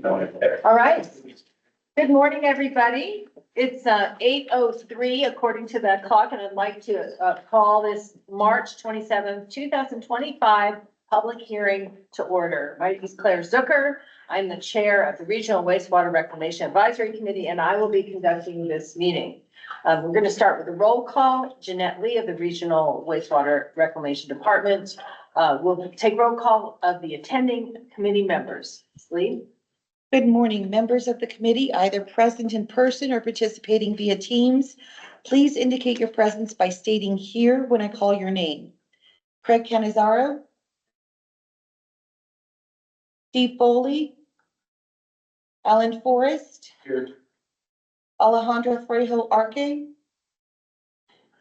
All right. Good morning, everybody. It's 8:03 according to the clock, and I'd like to call this March 27th, 2025 public hearing to order. My name is Claire Zucker. I'm the chair of the Regional Wastewater Reclamation Advisory Committee, and I will be conducting this meeting. We're going to start with a roll call. Jeanette Lee of the Regional Wastewater Reclamation Department will take roll call of the attending committee members. Lee? Good morning, members of the committee, either present in person or participating via Teams. Please indicate your presence by stating here when I call your name. Craig Canizaro, Steve Foley, Alan Forrest, Here. Alejandro Frejo Arque,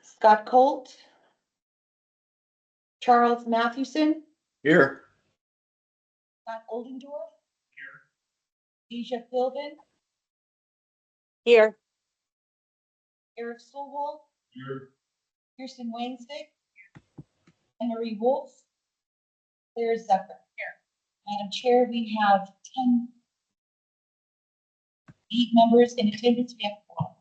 Scott Colt, Charles Mathewson, Here. Scott Oldendorf, Deja Philbin, Here. Eric Stowell, Here. Kirsten Wainsdick, and Marie Wolf, Claire Zucker. Here. Madam Chair, we have 8 members in attendance. We have 4.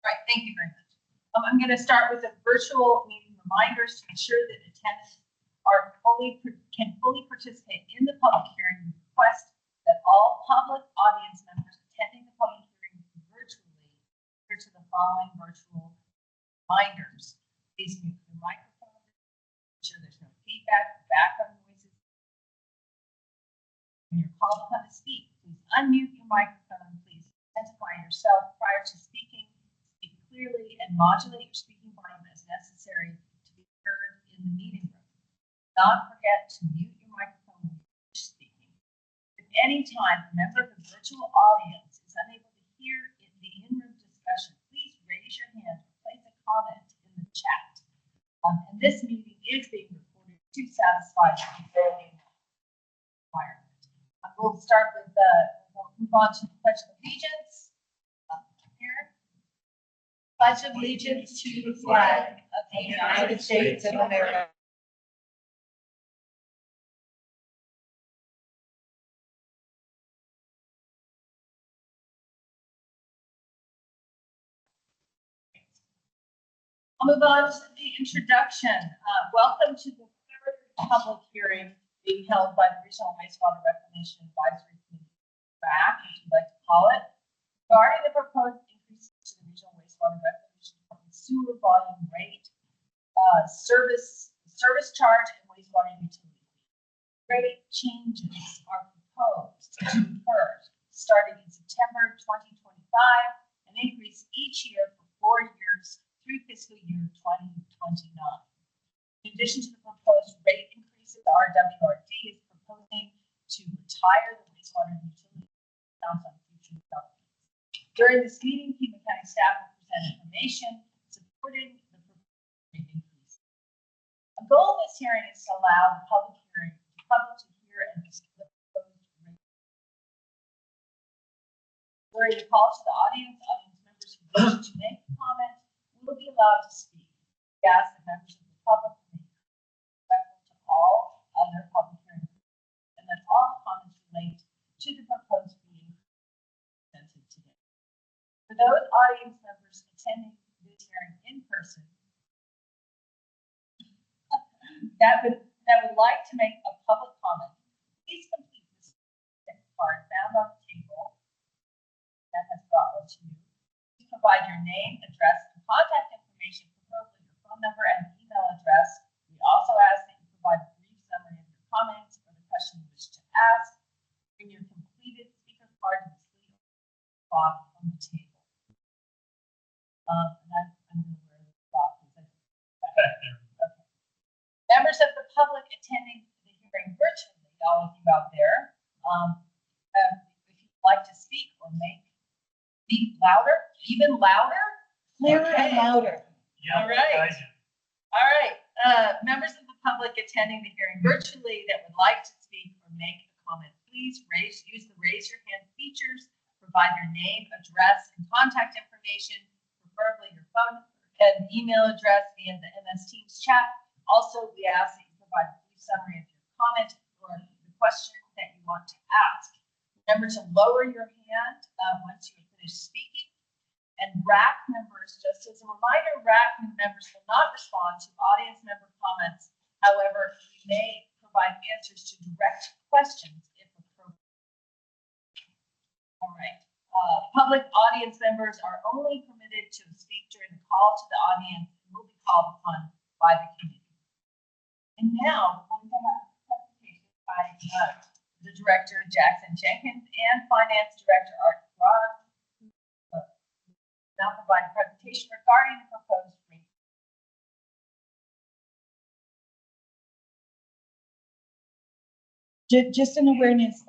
Right, thank you very much. I'm going to start with the virtual meeting reminders to ensure that attendees can fully participate in the public hearing. Request that all public audience members attending the public hearing virtually adhere to the following virtual reminders. Please mute your microphone, ensure there's no feedback or background noises. When you're called upon to speak, please unmute your microphone. Please identify yourself prior to speaking. Speak clearly and modulate your speaking volume as necessary to be heard in the meeting room. Do not forget to mute your microphone when you finish speaking. If at any time a member of the virtual audience is unable to hear in the in-room discussion, please raise your hand or place a comment in the chat. And this meeting is being recorded to satisfy the controlling requirement. We'll start with we'll move on to the Pledge of Allegiance. Here. Pledge of allegiance to the flag of the United States of America. I'll move on to the introduction. Welcome to the third public hearing being held by the Regional Wastewater Reclamation Advisory Committee, RWRAC, as we'd like to call it, regarding the proposed increases to the Regional Wastewater Reclamation Department sewer volume rate, service charge, and wastewater utility fee. Rate changes are proposed to occur starting in September 2025 and increase each year for 4 years through fiscal year 2029. In addition to the proposed rate increases, RWRAC is proposing to retire the wastewater utility accounts on future developments. During this meeting, Pima County staff will present information supporting the proposed rate increase. A goal of this hearing is to allow the public to hear and discuss the proposed rate. During the call to the audience members who wish to make a comment will be allowed to speak. We ask that members of the public be respectful to all other public hearings and that all comments relate to the proposed meeting presented today. For those audience members attending this hearing in person that would like to make a public comment, please complete this card found on the table that has brought one to you. Please provide your name, address, and contact information, preferably your phone number and email address. We also ask that you provide a brief summary of your comments or the question you wish to ask. Bring your completed speaker card to the sleeve box on the table. And I'm going to wear the box. Okay. Members of the public attending the hearing virtually, all of you out there, if you'd like to speak or speak louder, even louder. Clearer and louder. Yeah, all right. All right. Members of the public attending the hearing virtually that would like to speak or make a comment, please use the raise your hand features. Provide your name, address, and contact information, preferably your phone and email address via the MS Teams chat. Also, we ask that you provide a brief summary of your comment or the question that you want to ask. Remember to lower your hand once you have finished speaking. And RAC members, just as a reminder, RAC members will not respond to audience member comments. However, we may provide answers to direct questions if appropriate. All right. Public audience members are only permitted to speak during the call to the audience and will be called upon by the committee. And now, we're going to have a presentation by the Director, Jackson Jenkins, and Finance Director, Art Ross. Now provide a presentation regarding the proposed rate. Just an awareness.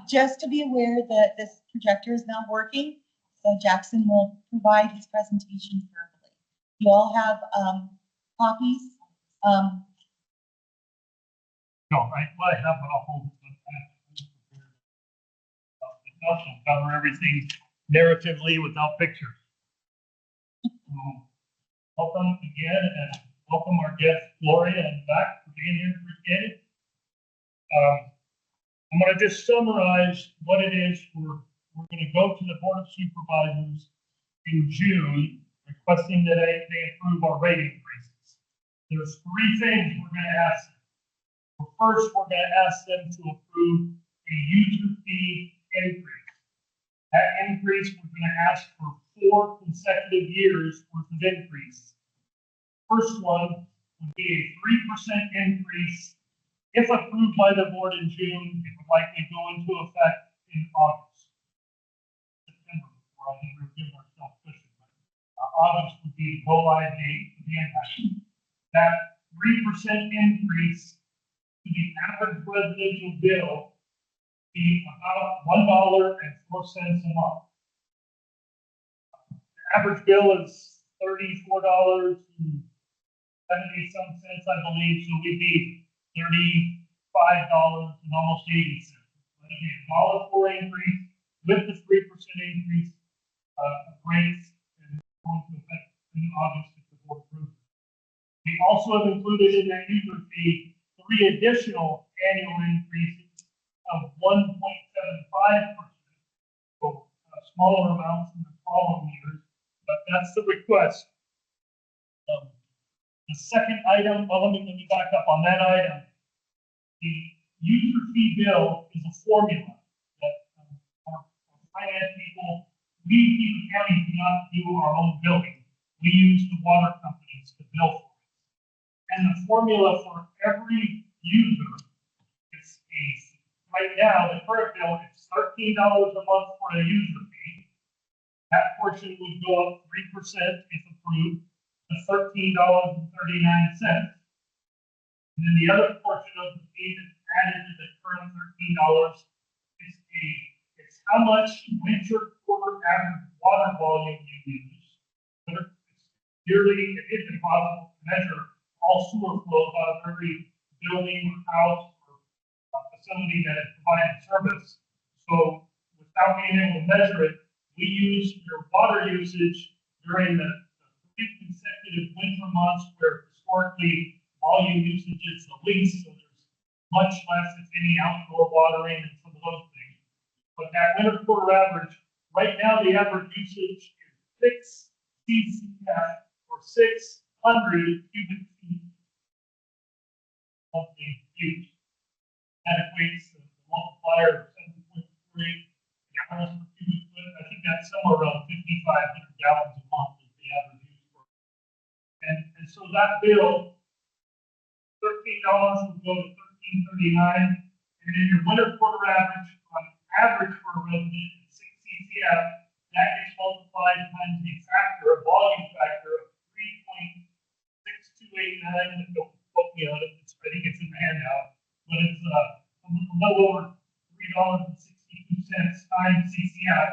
Just to be aware that this projector is not working, so Jackson will provide his presentation verbally. You all have copies. No, I have, but I'll hold it. I'll cover everything narratively without pictures. Welcome again, and welcome our guest Gloria and back for being here. Appreciate it. I'm going to just summarize what it is we're going to go to the Board of Supervisors in June, requesting that they approve our rate increases. There's three things we're going to ask them. First, we're going to ask them to approve a user fee increase. That increase, we're going to ask for 4 consecutive years worth of increase. First one would be a 3% increase. If approved by the board in June, it would likely go into effect in August. September, before I think we're giving ourselves cushion, but August would be the go-live date for the impact. That 3% increase to the average residential bill be about $1.04 a month. The average bill is $34.70 cents, I believe, so we'd be $35 and almost 80 cents. But again, $1.04 increase with the 3% increase of rates and going to effect in August if the board approves. We also have included in that user fee 3 additional annual increases of 1.75%, so smaller amounts in the following years, but that's the request. The second item, well, let me back up on that item. The user fee bill is a formula that our finance people, we Pima County do not do our own billing. We use the water companies to bill for it. And the formula for every user is right now, the current bill is $13 a month for a user fee. That portion would go up 3% if approved to $13.39. And then the other portion of the fee that's added to the current $13 is it's how much winter quarter average water volume you use. But it's yearly, it is impossible to measure all sewer flows out of every building or house or facility that is providing service. So without being able to measure it, we use your water usage during the 3 consecutive winter months where historically volume usage is the least, so there's much less, if any, outdoor watering and some of those things. But that winter quarter average, right now the average usage is 6 CCF or 600 cubic feet of the use. That equates to the multiplier of 7.48 gallons per cubic foot. I think that's somewhere around 5,500 gallons a month is the average use for. And so that bill, $13 would go to $13.39, and then your winter quarter average on average for a resident is 6 CCF. That gets multiplied times a factor, a volume factor of 3.6289. Don't quote me on it. I think it's in the handout, but it's a little over $3.62 times CCF.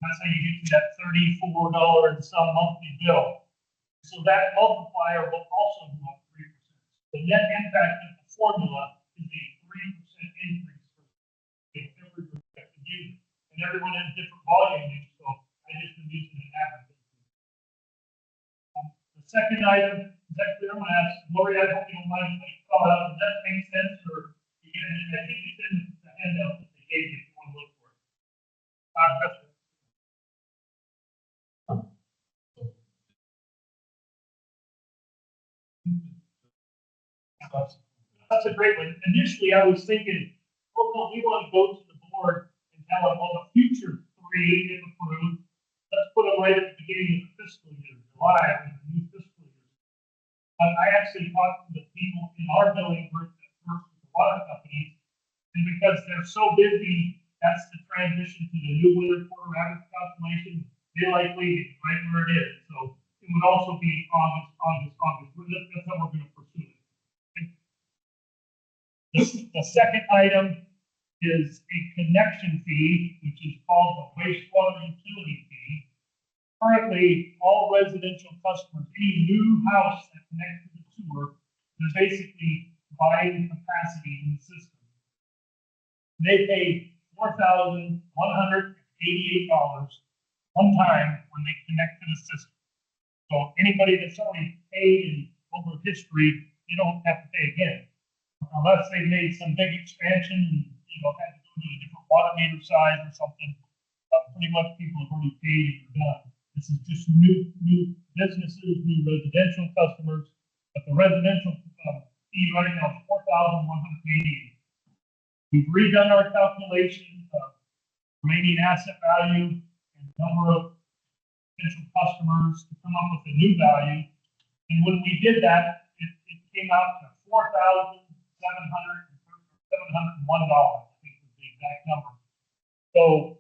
That's how you get to that $34 and some monthly bill. So that multiplier will also go up 3%. The net impact of the formula is a 3% increase for every respective user. And everyone has different volume needs, so I just been using an average. The second item is actually I'm going to ask Gloria, I hope you don't mind if I call out. Does that make sense? Or again, I think it's in the That's a great one. Initially, I was thinking, oh, no, we want to go to the board and tell them, well, the future three, if approved, let's put them right at the beginning of the fiscal year, July, of the new fiscal year. I actually talked to the people in our billing group that works with the water companies, and because they're so busy, that's the transition to the new winter quarter average calculation. They likely it's right where it is. So it would also be August. That's how we're going to pursue it. The second item is a connection fee, which is called the wastewater utility fee. Currently, all residential customers, any new house that connects to the sewer, they're basically buying capacity in the system. They pay $4,188 one time when they connect to the system. So anybody that's already paid in over history, they don't have to pay again. Unless they made some big expansion and, had to go to a different water meter size or something. Pretty much people have already paid and are done. This is just new businesses, new residential customers. But the residential fee right now is $4,188. We've redone our calculation of remaining asset value and number of potential customers to come up with a new value. And when we did that, it came out to $4,701, I think was the exact number. So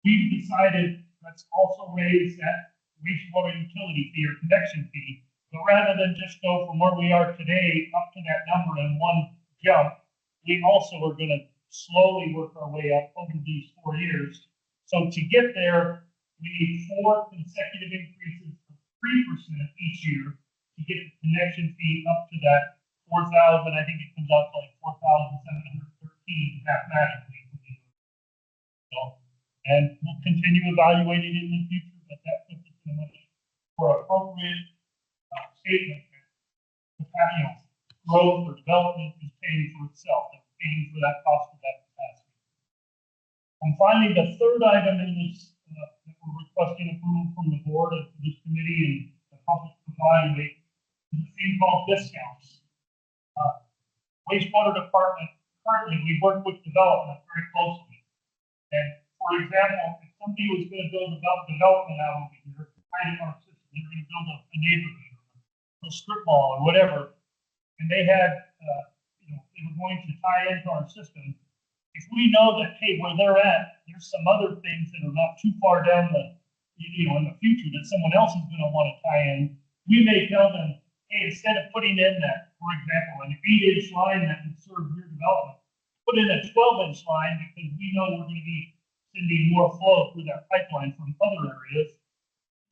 we've decided let's also raise that wastewater utility fee or connection fee. But rather than just go from where we are today up to that number in one jump, we also are going to slowly work our way up over these 4 years. So to get there, we need 4 consecutive increases of 3% each year to get the connection fee up to that 4,000. I think it comes out to like 4,713 mathematically. So, and we'll continue evaluating it in the future, but that puts us in a much more appropriate statement that growth or development is paying for itself, and paying for that cost of that capacity. And finally, the third item in this that we're requesting approval from the board of this committee and the public to evaluate is a thing called discounts. Wastewater department, currently we work with development very closely. And for example, if somebody was going to build a development out over here, right in our system, they were going to build a neighborhood or a strip mall or whatever, and they had, they were going to tie into our system. If we know that, hey, where they're at, there's some other things that are not too far down the, in the future that someone else is going to want to tie in, we may tell them, hey, instead of putting in that, for example, an 8-inch line that would serve your development, put in a 12-inch line because we know we're going to be sending more flow through that pipeline from other areas.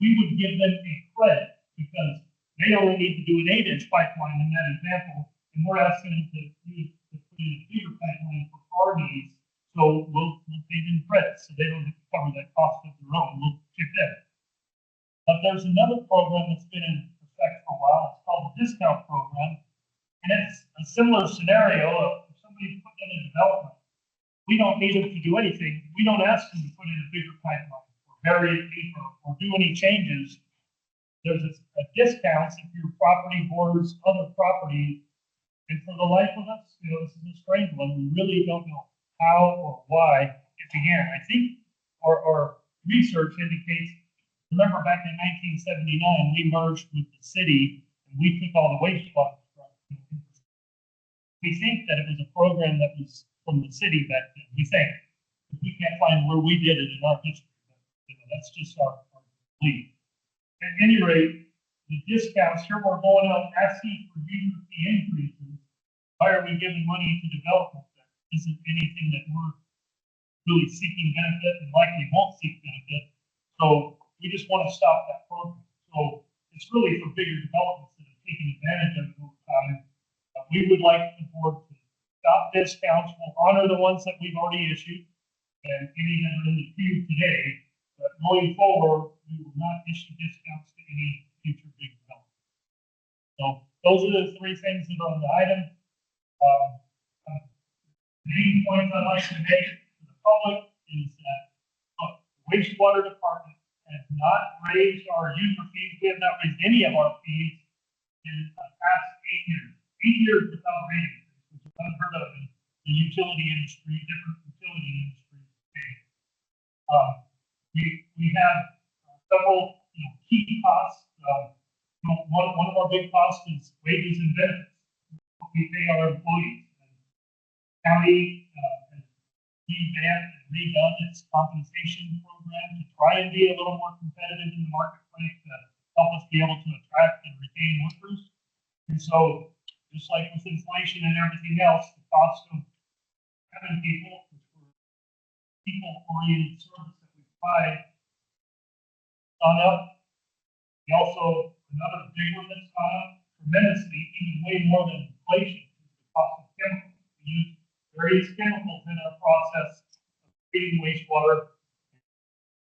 We would give them a credit because they only need to do an 8-inch pipeline in that example, and we're asking them to put in a bigger pipeline for our needs. So we'll pay them credits so they don't have to cover that cost of their own. We'll chip in. But there's another program that's been in effect for a while. It's called the discount program. And it's a similar scenario of if somebody's putting in a development, we don't need them to do anything. We don't ask them to put in a bigger pipeline or bury it deeper or do any changes. There's a discount if your property borders other property. And for the life of us, this is a strange one. We really don't know how or why it began. I think our research indicates, remember back in 1979, we merged with the city and we took all the wastewater. We think that it was a program that was from the city back then. We think. We can't find where we did it in our history. But, that's just our belief. At any rate, the discounts here, we're going out asking for user fee increases. Why are we giving money to development that isn't anything that we're really seeking benefit and likely won't seek benefit? So we just want to stop that program. So it's really for bigger developments that are taking advantage of it over time. We would like the board to stop discounts. We'll honor the ones that we've already issued and any that are in the queue today. But going forward, we will not issue discounts to any future big development. So those are the three things that are on the item. The main point I'd like to make to the public is that the wastewater department has not raised our user fees. We have not raised any of our fees in the past 8 years. 8 years without rate increase, which is unheard of in the utility industry, different utility industries. We have several, key costs. One of our big costs is wages and benefits. What we pay our employees. And county has revamped and redone its compensation program to try and be a little more competitive in the marketplace to help us be able to attract and retain workers. And so, just like with inflation and everything else, the cost of having people, which were people-oriented service that we provide, gone up. We also, another big one that's gone up tremendously, even way more than inflation, is the cost of chemicals. We use various chemicals in our process of treating wastewater,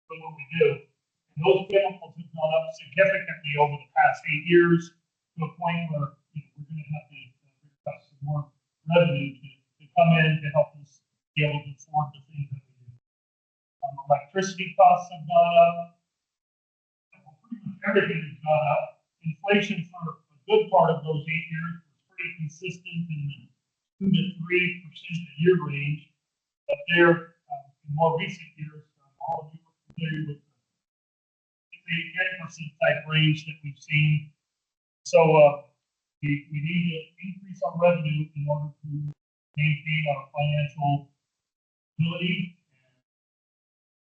for what we do. And those chemicals have gone up significantly over the past 8 years to a point where we're going to have to request some more revenue to come in to help us be able to afford the things that we do. Electricity costs have gone up. Pretty much everything has gone up. Inflation for a good part of those 8 years was pretty consistent in the 2 to 3% a year range. But there, in more recent years, all of you are familiar with the 10% type range that we've seen. So we need to increase our revenue in order to maintain our financial ability and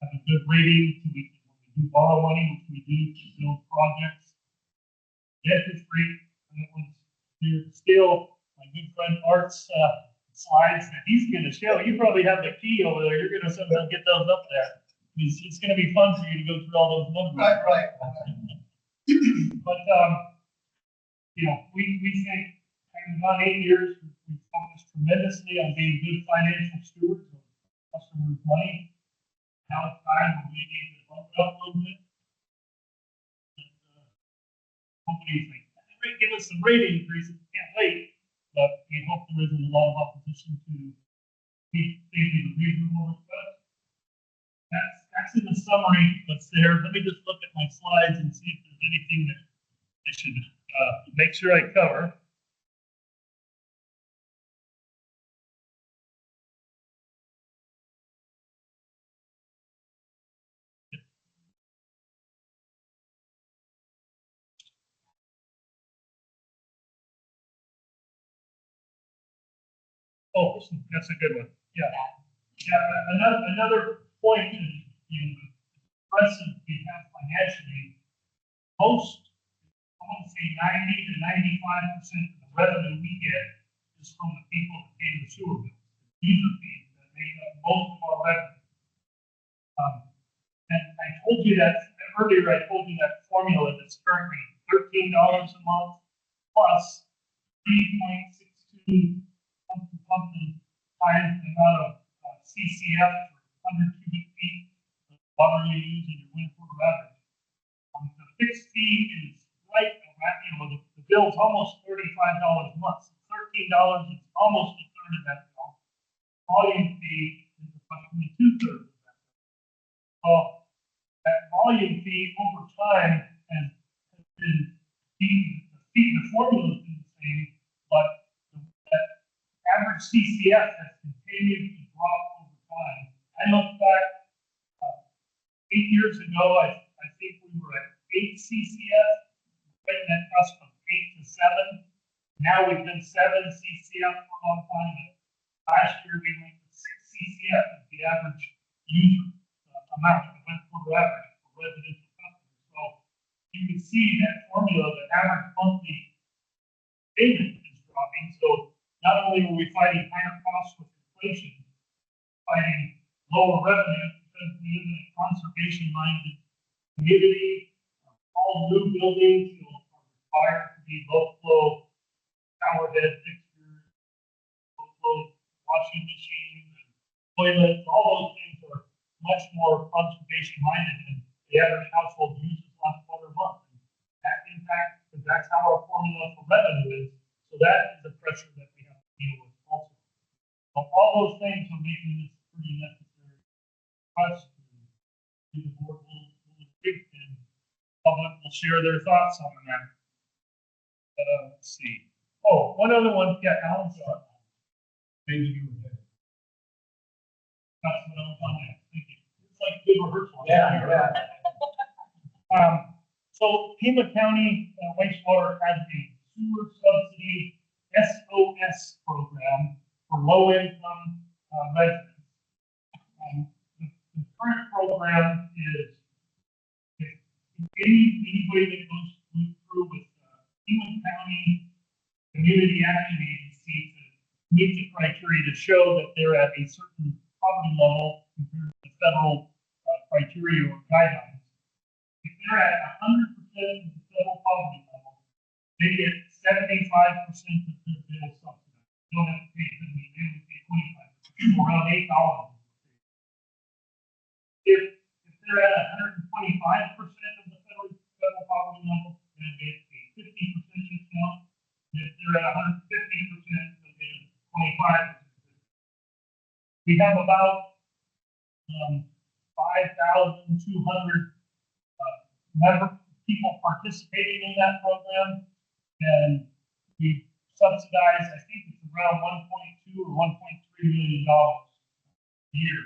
have a good rating so we can, when we do borrow money, which we do to build projects. Interest rate, still my good friend Art's slides that he's going to show. You probably have the key over there. You're going to somehow get those up there. It's going to be fun for you to go through all those numbers. Right. But we think in about 8 years, we've focused tremendously on being good financial stewards of customers' money. Now it's time when we need to bump it up a little bit. What do you think? Give us some rate increases. We can't wait, but we hope there isn't a lot of opposition to keep thinking the reasonable request. That's in the summary that's there. Let me just look at my slides and see if there's anything that I should make sure I cover. Oh, that's a good one. Yeah. Another point is the impressive we have financially. Most, I want to say 90 to 95% of the revenue we get is from the people that pay the sewer bills. These are fees that make up most of our revenue. And I told you that earlier. I told you that formula that's currently $13 a month plus 3.62 something times the amount of CCF for 100 cubic feet of water you use in your wastewater average. The fixed fee is right around, the bill's almost $35 a month. So $13 is almost a third of that bill. Volume fee is approximately 2/3 of that bill. Well, that volume fee over time has been the formula has been the same, but that average CCF has continued to drop over time. I look back 8 years ago, I think we were at 8 CCF, right in that cusp of 8 to 7. Now we've been 7 CCF for a long time. Last year we went to 6 CCF as the average user amount of the wastewater average for residential customers. So you can see that formula, the average monthly payment is dropping. So not only are we fighting higher costs with inflation, fighting lower revenue because we live in a conservation-minded community. All new buildings are required to be low-flow shower head fixtures, low-flow washing machines, and toilets. All those things are much more conservation-minded than the average household uses last quarter month. And that impacts, because that's how our formula for revenue is. So that is a pressure that we have to deal with also. So all those things are making this pretty necessary request. The board will agree, and the public will share their thoughts on that. Let's see. Oh, one other one, yeah, Alan's on. Maybe you were there. That's what I was on there, thinking. It's like good rehearsal. Yeah. So Pima County wastewater has a sewer subsidy SOS program for low income residents. The current program is if anybody that goes through with Pima County Community Action Agency to meet the criteria to show that they're at a certain poverty level compared to the federal criteria or guidelines. If they're at 100% of the federal poverty level, they get 75% of their bill subsidized. They don't have to pay 70, they only pay 25%, around $8. If they're at 125% of the federal poverty level, then they get a 50% discount. If they're at 150%, they'll get a 25%. We have about 5,200 people participating in that program, and we subsidize, I think it's around 1.2 or 1.3 million dollars a year.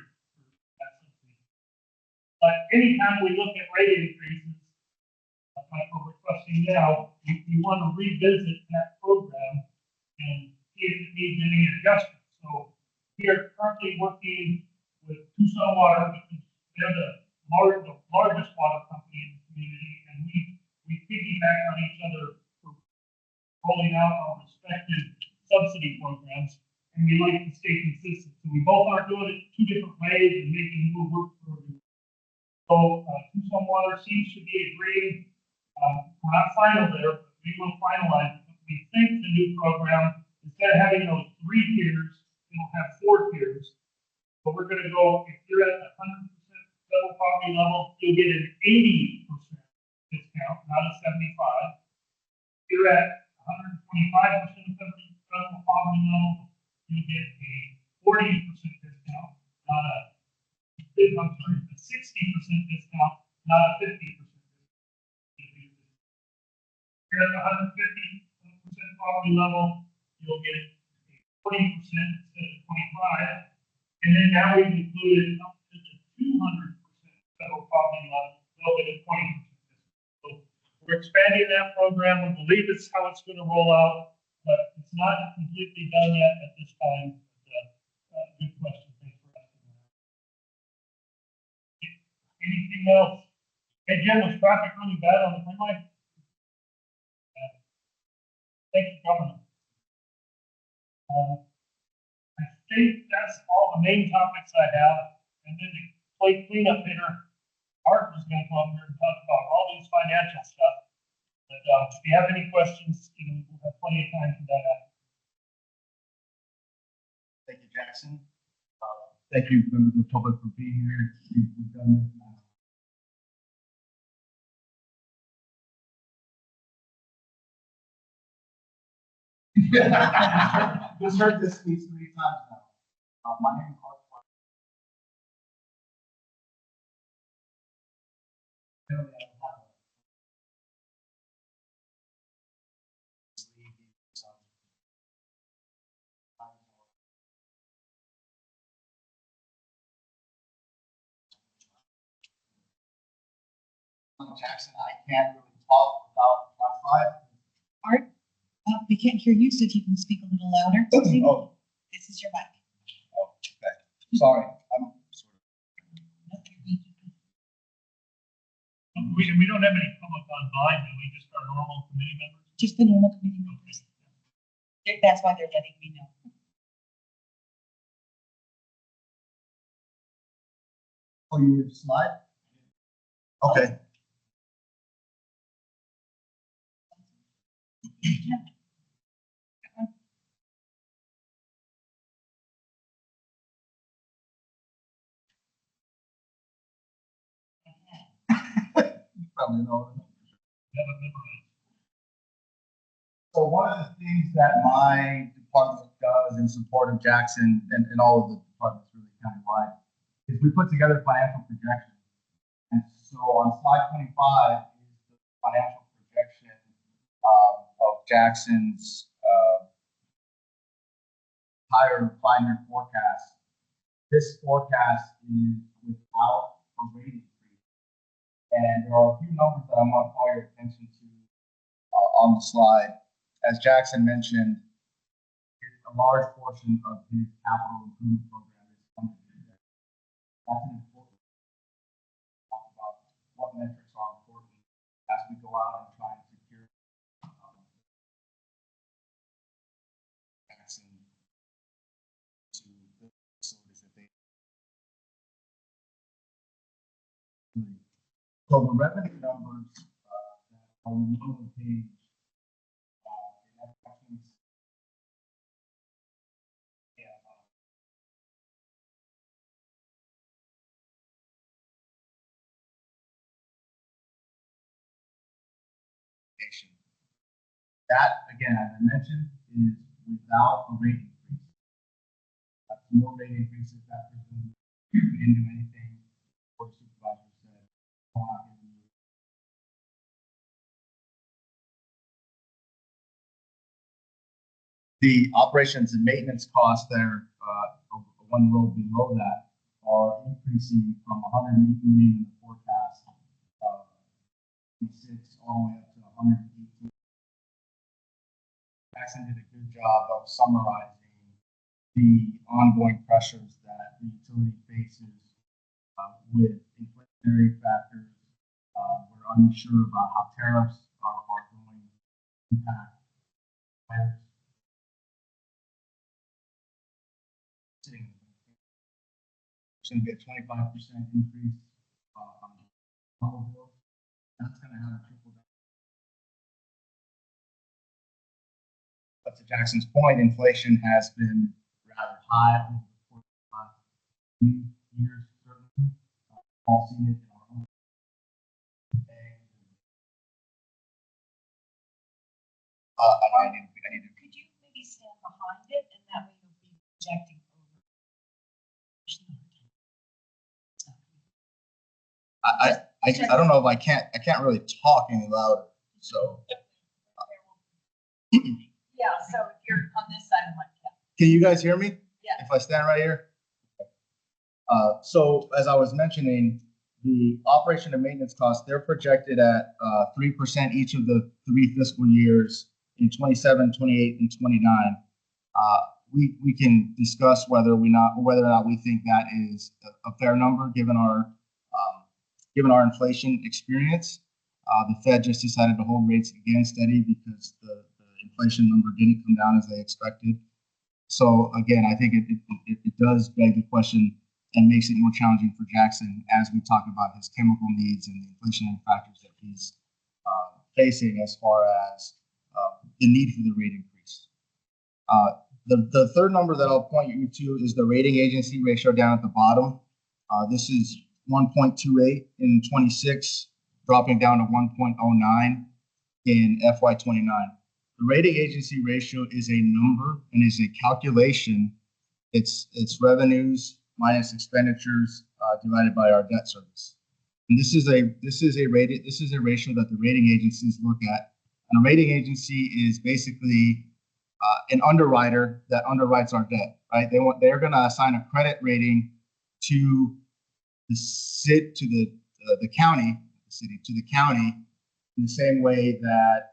But anytime we look at rate increases, like we're requesting now, we want to revisit that program and see if it needs any adjustment. So we are currently working with Tucson Water, because they're the largest water company in the community, and we piggyback on each other for rolling out our respective subsidy programs, and we like to stay consistent. So we both are doing it two different ways and making new work for them. So Tucson Water seems to be agreeing. We're not final there, but we will finalize it. We think the new program, instead of having those 3 tiers, it'll have 4 tiers. But we're going to go, if you're at 100% federal poverty level, you'll get an 80% discount, not a 75. If you're at 125% of federal poverty level, you'll get a 40% discount, not a, I'm sorry, a 60% discount, not a 50% discount. If you're at 150% poverty level, you'll get a 40% instead of 25. And then now we've included up to the 200% federal poverty level, they'll get a 20%. So we're expanding that program. We believe it's how it's going to roll out, but it's not completely done yet at this time. Good question. Thanks for asking that. Anything else? Hey, Jim, was traffic really bad on the freeway? Thank you, Governor. I think that's all the main topics I have. And then the plate cleanup dinner, Art is going to come up here and talk about all this financial stuff. But if you have any questions, we'll have plenty of time for that. Thank you, Jackson. Thank you, members of the public, for being here. We've done this. Just heard this speech 3 times now. My name is Art. Jackson, I can't really talk without my Art, we can't hear you, so if you can speak a little louder. Oh. This is your mic. Oh, okay. Sorry, I'm sort of. We don't have any public online, do we? Just our normal committee members? Just the normal committee members. That's why they're letting me know. Oh, you need a slide? Okay. You probably know. So one of the things that my department does in support of Jackson and all of the departments really countywide is we put together financial projections. And so on slide 25 is the financial projection of Jackson's higher 5-year forecast. This forecast is without a rate increase. And there are a few numbers that I want to call your attention to on the slide. As Jackson mentioned, a large portion of his capital improvement program is funded in debt. That's an important talk about what metrics are important as we go out and try and secure Jackson to build facilities that they. So the revenue numbers that are on the page in FY26. That, again, as I mentioned, is without a rate increase. That's no rate increases that presume we didn't do anything. Board of Supervisors said, "We're not giving you." The operations and maintenance costs there, one row below that, are increasing from 108 million in the forecast of 6 all the way up to 118. Jackson did a good job of summarizing the ongoing pressures that the utility faces with inflationary factors. We're unsure about how tariffs are going to impact players. It's going to be a 25% increase on the bill. That's going to have a trickle down. But to Jackson's point, inflation has been rather high over the course of the last few years, certainly. All seen it in our own eggs. I need to. Could you maybe stand behind it and that way you'll be projecting over? I don't know if I can't really talk any louder, so. Yeah, so if you're on this side of my cap. Can you guys hear me? Yeah. If I stand right here? So as I was mentioning, the operation and maintenance costs, they're projected at 3% each of the 3 fiscal years in 27, 28, and 29. We can discuss whether or not we think that is a fair number given our inflation experience. The Fed just decided to hold rates again steady because the inflation number didn't come down as they expected. So again, I think it does beg the question and makes it more challenging for Jackson as we talk about his chemical needs and the inflationary factors that he's facing as far as the need for the rate increase. The third number that I'll point you to is the rating agency ratio down at the bottom. This is 1.28 in 26, dropping down to 1.09 in FY29. The rating agency ratio is a number and is a calculation. It's revenues minus expenditures divided by our debt service. And this is a ratio that the rating agencies look at. And a rating agency is basically an underwriter that underwrites our debt, right? They're going to assign a credit rating to the county in the same way that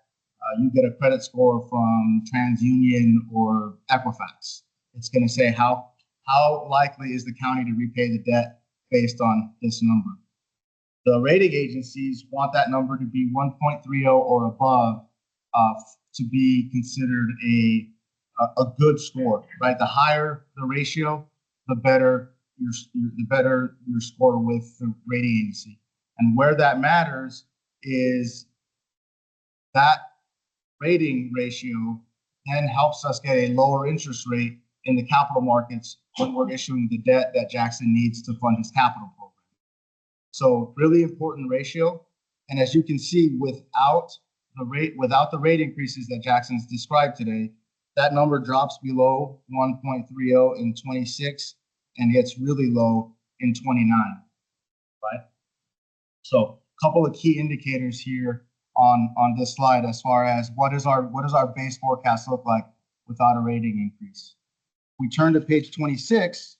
you get a credit score from TransUnion or Equifax. It's going to say how likely is the county to repay the debt based on this number. The rating agencies want that number to be 1.30 or above to be considered a good score, right? The higher the ratio, the better your score with the rating agency. And where that matters is that rating ratio then helps us get a lower interest rate in the capital markets when we're issuing the debt that Jackson needs to fund his capital program. So really important ratio. And as you can see, without the rate increases that Jackson's described today, that number drops below 1.30 in 26 and gets really low in 29, right? So a couple of key indicators here on this slide as far as what does our base forecast look like without a rating increase. We turn to page 26.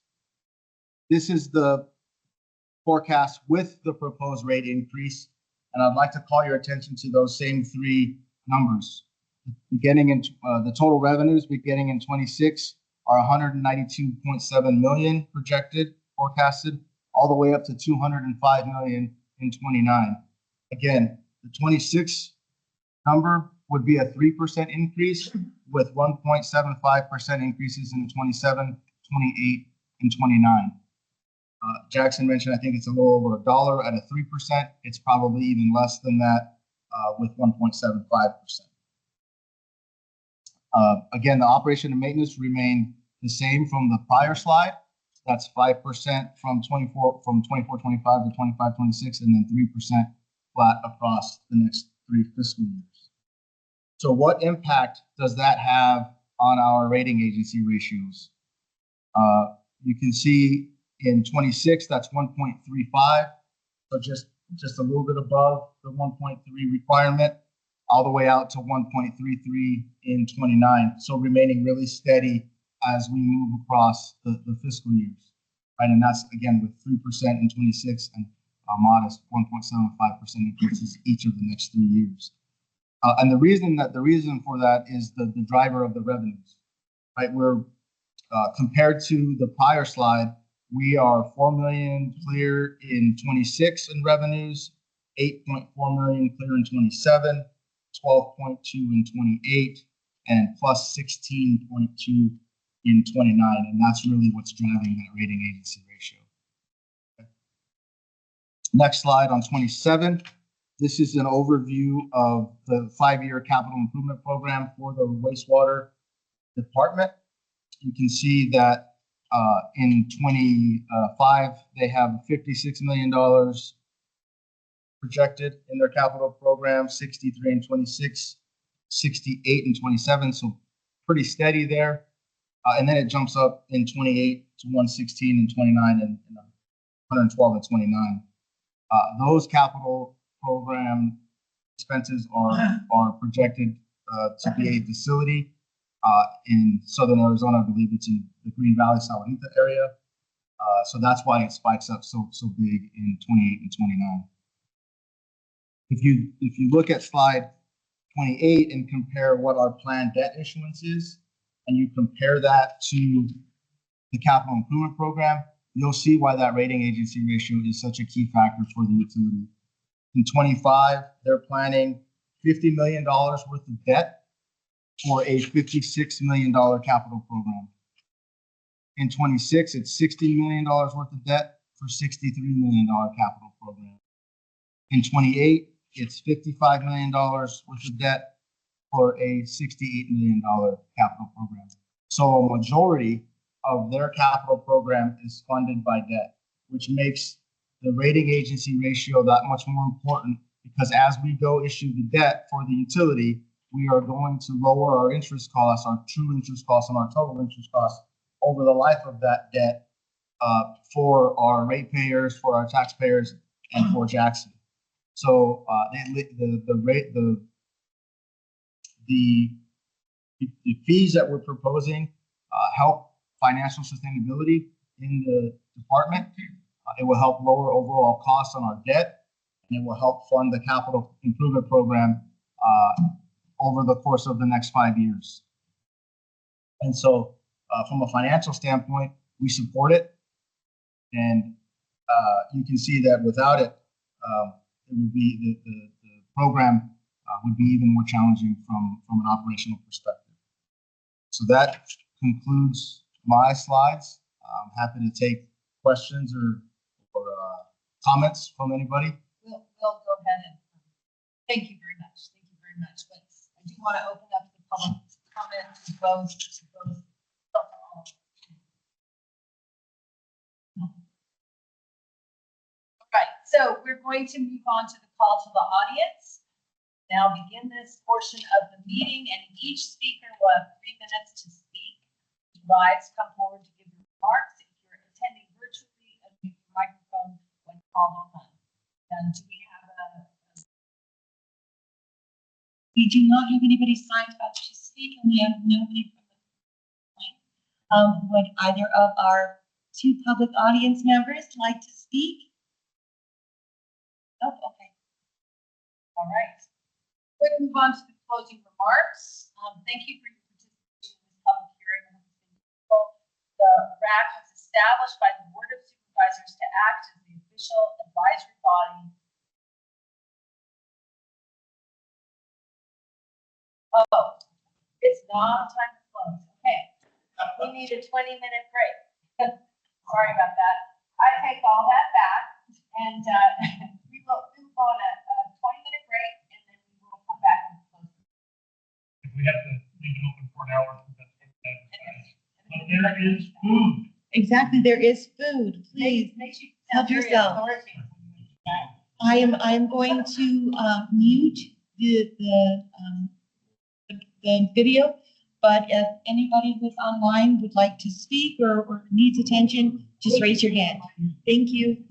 This is the forecast with the proposed rate increase, and I'd like to call your attention to those same three numbers. Beginning in the total revenues beginning in 26 are 192.7 million projected, forecasted, all the way up to 205 million in 29. Again, the 26 number would be a 3% increase with 1.75% increases in 27, 28, and 29. Jackson mentioned, I think it's a little over $1 at a 3%. It's probably even less than that with 1.75%. Again, the operation and maintenance remain the same from the prior slide. That's 5% from 24, 25 to 25, 26, and then 3% flat across the next 3 fiscal years. So what impact does that have on our rating agency ratios? You can see in 26, that's 1.35. So just a little bit above the 1.3 requirement, all the way out to 1.33 in 29. So remaining really steady as we move across the fiscal years, right? And that's again with 3% in 26 and a modest 1.75% increases each of the next 3 years. And the reason for that is the driver of the revenues, right? We're compared to the prior slide, we are 4 million clear in 26 in revenues, 8.4 million clear in 27, 12.2 in 28, and plus 16.2 in 29. And that's really what's driving that rating agency ratio. Okay. Next slide on 27. This is an overview of the 5-year capital improvement program for the wastewater department. You can see that in 25, they have $56 million projected in their capital program, 63 in 26, 68 in 27. So pretty steady there. And then it jumps up in 28 to 116 and 29 and 112 and 29. Those capital program expenses are projected to be a facility in Southern Arizona. I believe it's in the Green Valley, Sahuarita area. So that's why it spikes up so big in 28 and 29. If you look at slide 28 and compare what our planned debt issuance is, and you compare that to the capital improvement program, you'll see why that rating agency ratio is such a key factor for the utility. In 25, they're planning $50 million worth of debt for a $56 million capital program. In 26, it's $60 million worth of debt for $63 million capital program. In 28, it's $55 million worth of debt for a $68 million capital program. So a majority of their capital program is funded by debt, which makes the rating agency ratio that much more important, because as we go issue the debt for the utility, we are going to lower our interest costs, our true interest costs, and our total interest costs over the life of that debt for our ratepayers, for our taxpayers, and for Jackson. So the fees that we're proposing help financial sustainability in the department. It will help lower overall costs on our debt, and it will help fund the capital improvement program over the course of the next 5 years. And so from a financial standpoint, we support it. And you can see that without it, it would be the program would be even more challenging from an operational perspective. So that concludes my slides. I'm happy to take questions or comments from anybody. We'll go ahead and thank you very much. Thank you very much. But I do want to open up the public comment to both. All right, so we're going to move on to the call to the audience. Now begin this portion of the meeting, and each speaker will have 3 minutes to speak. Rise, come forward to give your remarks. If you're attending virtually, unmute your microphone when called on. And do we have We do not have anybody signed up to speak, and we have nobody from the point. Would either of our two public audience members like to speak? Nope, okay. All right. We'll move on to the closing remarks. Thank you for your participation in this public hearing. The RAC was established by the Board of Supervisors to act as the official advisory body. Oh, it's not time to close. Okay. We need a 20-minute break. Sorry about that. I take all that back and we will go on a 20-minute break and then we will come back and close. If we have to leave it open for an hour, that's okay. But there is food. Exactly, there is food, please. Makes you Help sound very yourself. authoritative. I am going to mute the video, but if anybody who's online would like to speak or needs attention, just raise your hand. Thank you.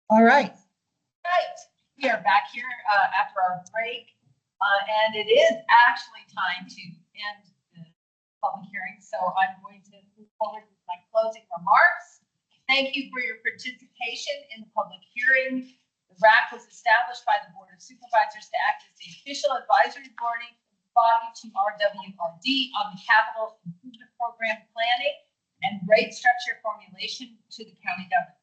All right. Right, we are back here after our break, and it is actually time to end the public hearing, so I'm going to move forward with my closing remarks. Thank you for your participation in the public hearing. The RAC was established by the Board of Supervisors to act as the official advisory body to RWRD on the capital improvement program planning and rate structure formulation to the county government.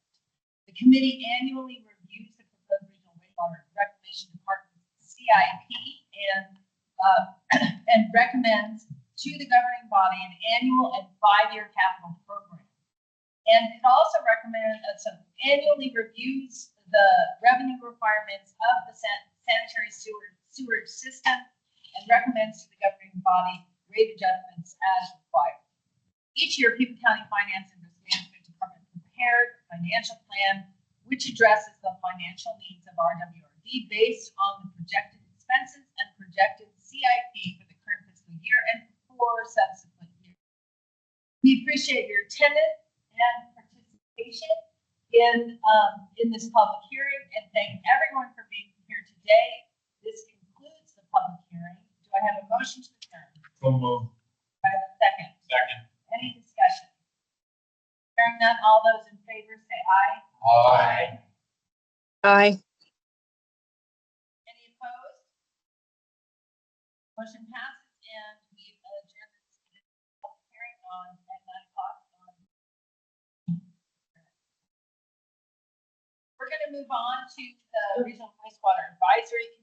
The committee annually reviews the proposed regional wastewater reclamation department CIP and recommends to the governing body an annual and 5-year capital program. And it also recommends annually reviews the revenue requirements of the sanitary sewerage system and recommends to the governing body rate adjustments as required. Each year, Pima County Finance and Risk Management Department prepared a financial plan which addresses the financial needs of RWRD based on the projected expenses and projected CIP for the current fiscal year and for subsequent years. We appreciate your attendance and participation in this public hearing, and thank everyone for being here today. This concludes the public hearing. Do I have a motion to adjourn? So moved. Do I have a second? Second. Any discussion? Hearing none, all those in favor say aye. Aye. Aye. Any opposed? Motion passes, and we adjourn this public hearing at 9 o'clock. We're going to move on to the Regional Wastewater Advisory Committee.